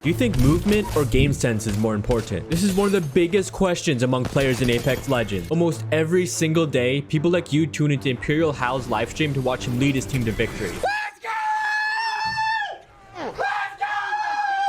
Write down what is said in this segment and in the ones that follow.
Do you think movement or game sense is more important? This is one of the biggest questions among players in Apex Legends. Almost every single day, people like you tune into ImperialHal's livestream to watch him lead his team to victory.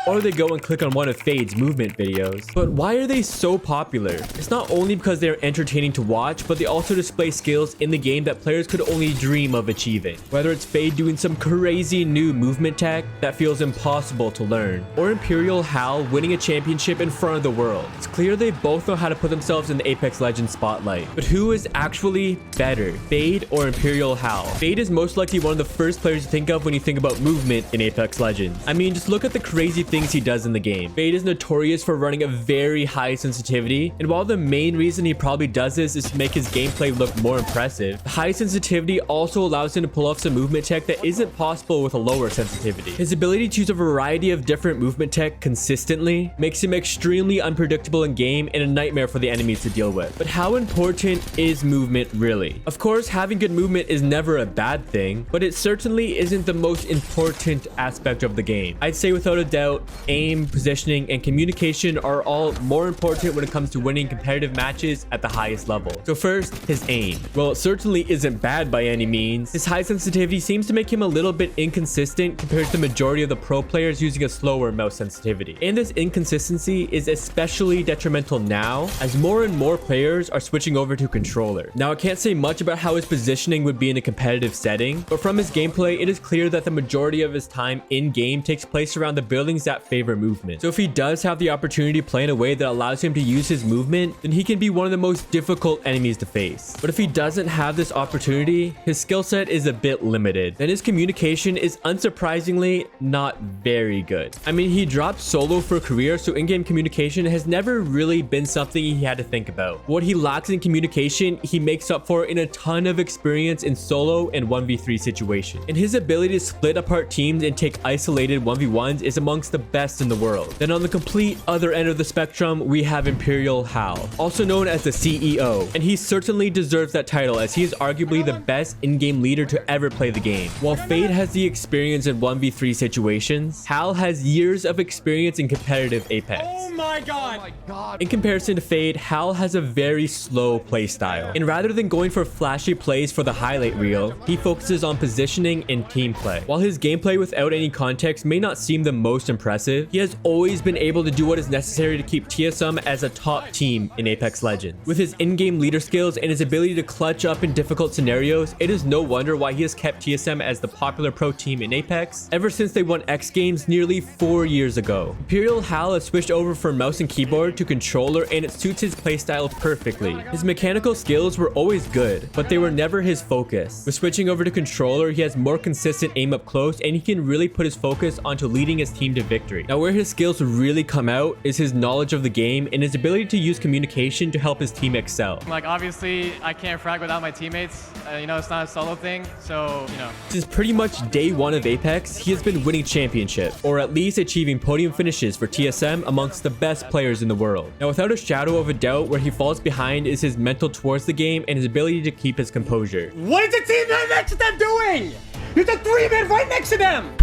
Or they go and click on one of Faide's movement videos. But why are they so popular? It's not only because they're entertaining to watch, but they also display skills in the game that players could only dream of achieving. Whether it's Faide doing some crazy new movement tech that feels impossible to learn, or ImperialHal winning a championship in front of the world. It's clear they both know how to put themselves in the Apex Legends spotlight. But who is actually better, Faide or ImperialHal? Faide is most likely one of the first players to think of when you think about movement in Apex Legends. I mean, just look at the crazy things he does in the game. Faide is notorious for running a very high sensitivity, and while the main reason he probably does this is to make his gameplay look more impressive, the high sensitivity also allows him to pull off some movement tech that isn't possible with a lower sensitivity. His ability to use a variety of different movement tech consistently makes him extremely unpredictable in game and a nightmare for the enemies to deal with. But how important is movement really? Of course, having good movement is never a bad thing, but it certainly isn't the most important aspect of the game. I'd say without a doubt, aim, positioning, and communication are all more important when it comes to winning competitive matches at the highest level. So first, his aim. Well, it certainly isn't bad by any means. His high sensitivity seems to make him a little bit inconsistent compared to the majority of the pro players using a slower mouse sensitivity. And this inconsistency is especially detrimental now, as more and more players are switching over to controller. Now, I can't say much about how his positioning would be in a competitive setting, but from his gameplay, it is clear that the majority of his time in-game takes place around the buildings that favor movement. So if he does have the opportunity to play in a way that allows him to use his movement, then he can be one of the most difficult enemies to face. But if he doesn't have this opportunity, his skill set is a bit limited. Then his communication is unsurprisingly not very good. I mean, he dropped solo for a career, so in-game communication has never really been something he had to think about. What he lacks in communication, he makes up for in a ton of experience in solo and 1v3 situations. And his ability to split apart teams and take isolated 1v1s is amongst the best in the world. Then on the complete other end of the spectrum, we have ImperialHal, also known as the CEO, and he certainly deserves that title as he is arguably the best in-game leader to ever play the game. While Faide has the experience in 1v3 situations, Hal has years of experience in competitive Apex. Oh my god! In comparison to Faide, Hal has a very slow play style, and rather than going for flashy plays for the highlight reel, he focuses on positioning and team play. While his gameplay without any context may not seem the most impressive, he has always been able to do what is necessary to keep TSM as a top team in Apex Legends. With his in-game leader skills and his ability to clutch up in difficult scenarios, it is no wonder why he has kept TSM as the popular pro team in Apex ever since they won X Games nearly 4 years ago. ImperialHal has switched over from mouse and keyboard to controller, and it suits his playstyle perfectly. His mechanical skills were always good, but they were never his focus. With switching over to controller, he has more consistent aim up close, and he can really put his focus onto leading his team to victory. Now, where his skills really come out is his knowledge of the game and his ability to use communication to help his team excel. Like, obviously, I can't frag without my teammates. You know, it's not a solo thing, so, you know. Since pretty much day one of Apex, he has been winning championships, or at least achieving podium finishes for TSM amongst the best players in the world. Now, without a shadow of a doubt, where he falls behind is his mental towards the game and his ability to keep his composure. What is the team next to them doing? There's a 3-man right next to them!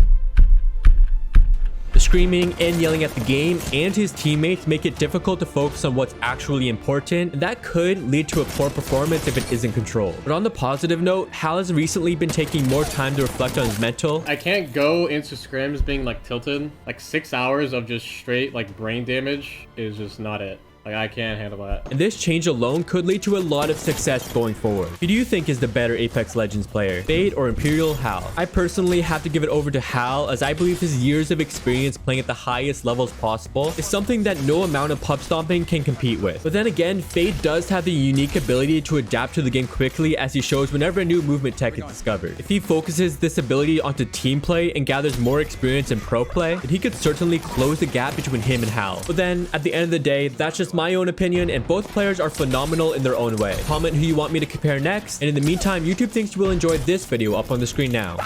The screaming and yelling at the game and his teammates make it difficult to focus on what's actually important, and that could lead to a poor performance if it isn't controlled. But on the positive note, Hal has recently been taking more time to reflect on his mental. I can't go into scrims being like tilted. Like 6 hours of just straight like brain damage is just not it. Like, I can't handle that. And this change alone could lead to a lot of success going forward. Who do you think is the better Apex Legends player, Faide or ImperialHal? I personally have to give it over to Hal, as I believe his years of experience playing at the highest levels possible is something that no amount of pub stomping can compete with. But then again, Faide does have the unique ability to adapt to the game quickly, as he shows whenever a new movement tech is discovered. If he focuses this ability onto team play and gathers more experience in pro play, then he could certainly close the gap between him and Hal. But then at the end of the day, that's just my own opinion, and both players are phenomenal in their own way. Comment who you want me to compare next, and in the meantime, YouTube thinks you will enjoy this video up on the screen now.